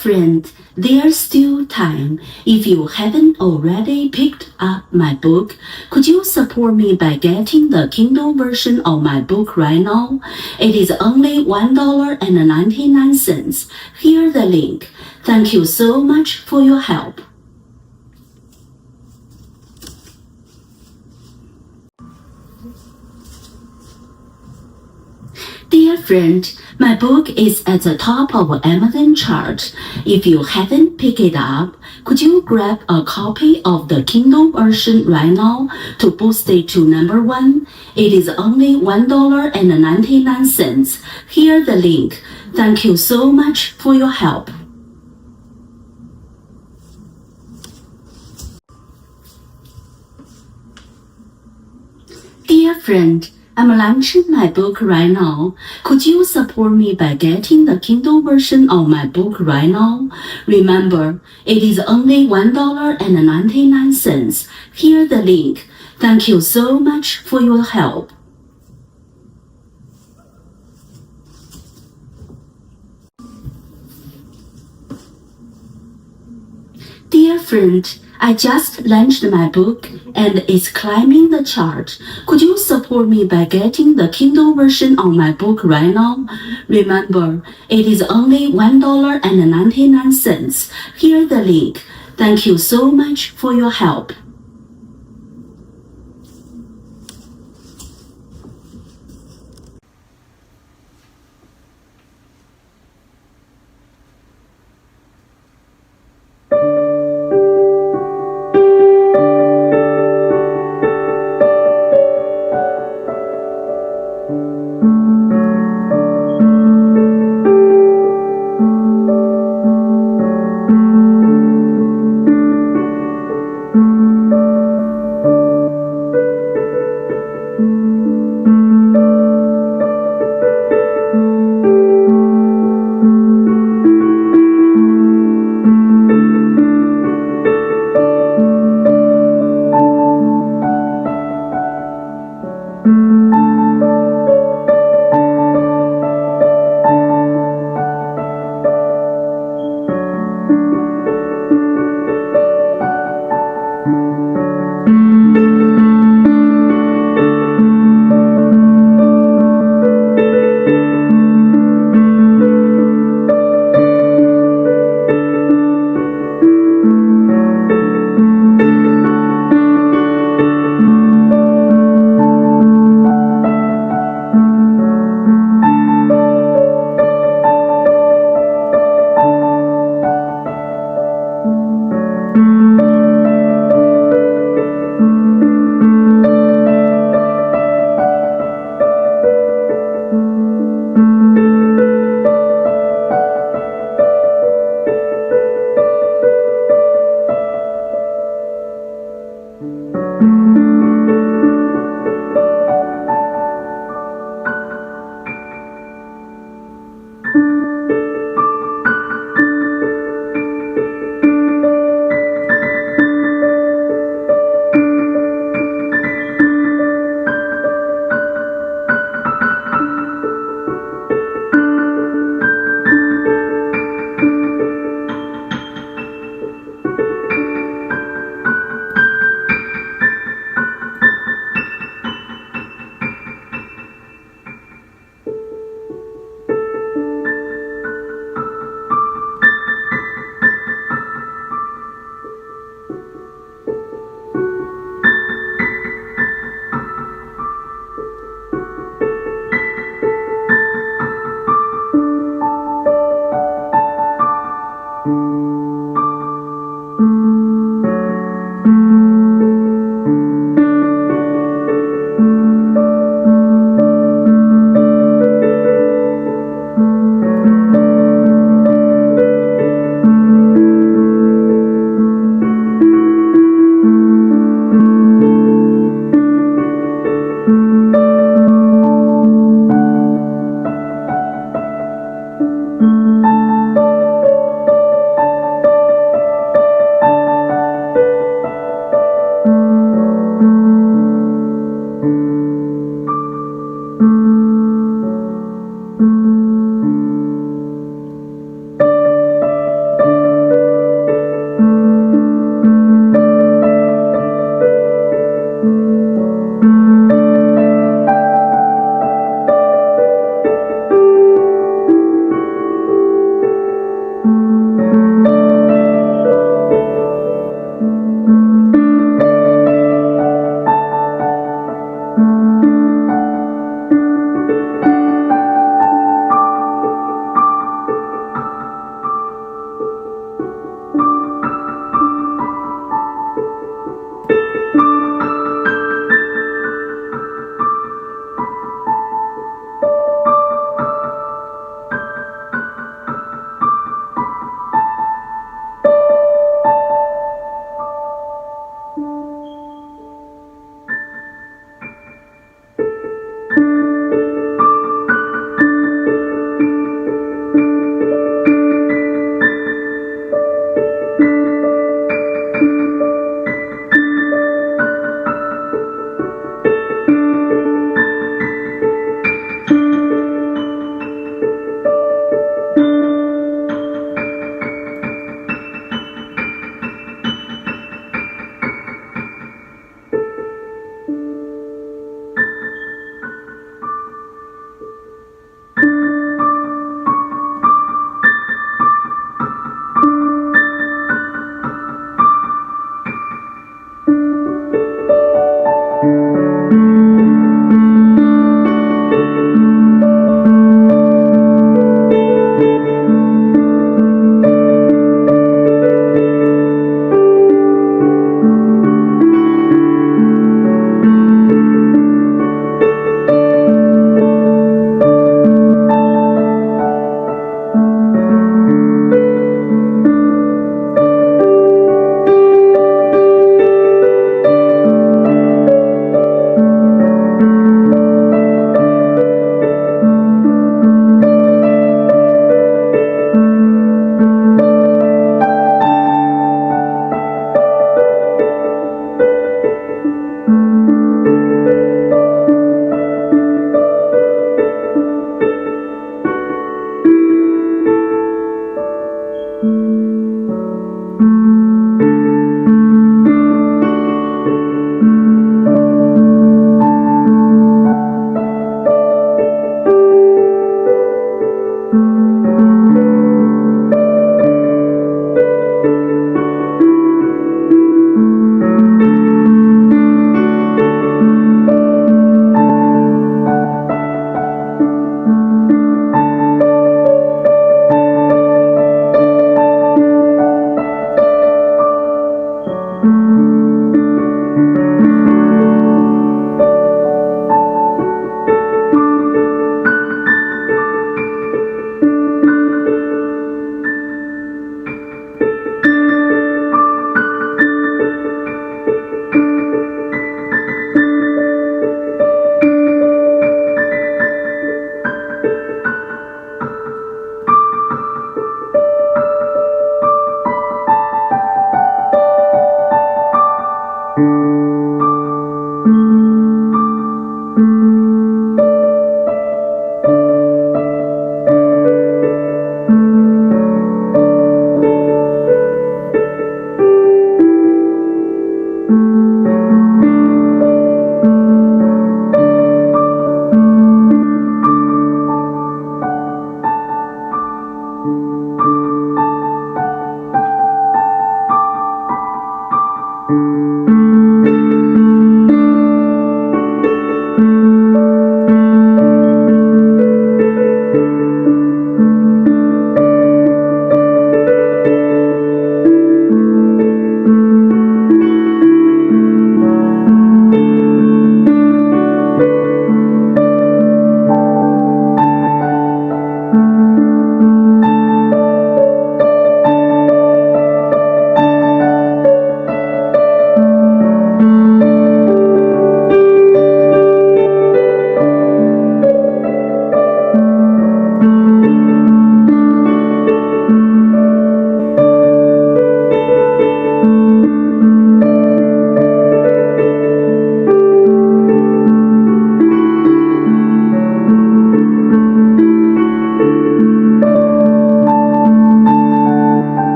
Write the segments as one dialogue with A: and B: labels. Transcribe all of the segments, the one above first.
A: friend, there's still time. If you haven't already picked up my book, could you support me by getting the Kindle version of my book right now? It is only $1.99. Here's the link. Thank you so much for your help. Dear friend, my book is at the top of Amazon chart. If you haven't picked it up, could you grab a copy of the Kindle version right now to boost it to number 1? It is only $1.99. Here's the link. Thank you so much for your help. Dear friend, I'm launching my book right now. Could you support me by getting the Kindle version of my book right now? Remember, it is only $1.99. Here's the link. Thank you so much for your help. Dear friend, I just launched my book and it's climbing the chart. Could you support me by getting the Kindle version of my book right now? Remember, it is only $1.99. Here's the link. Thank you so much for your help.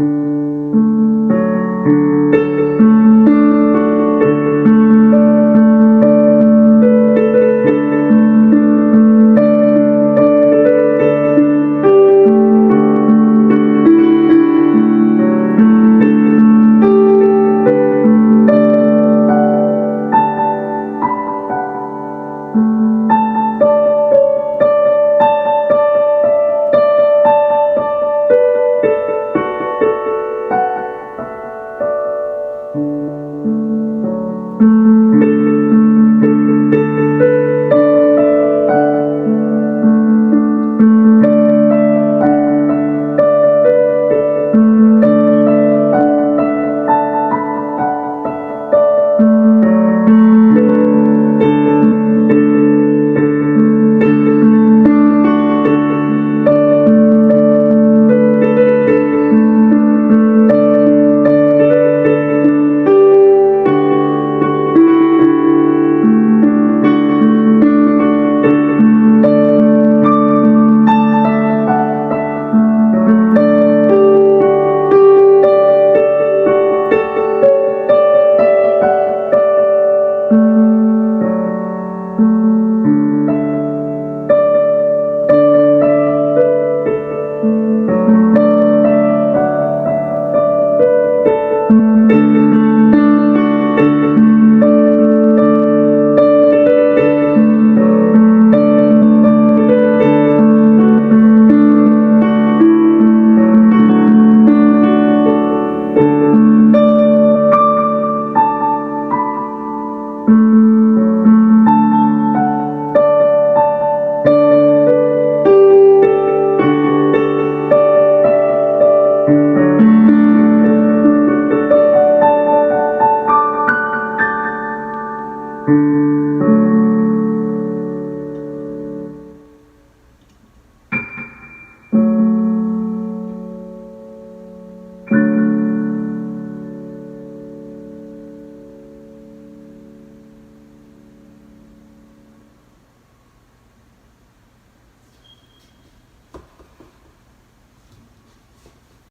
B: you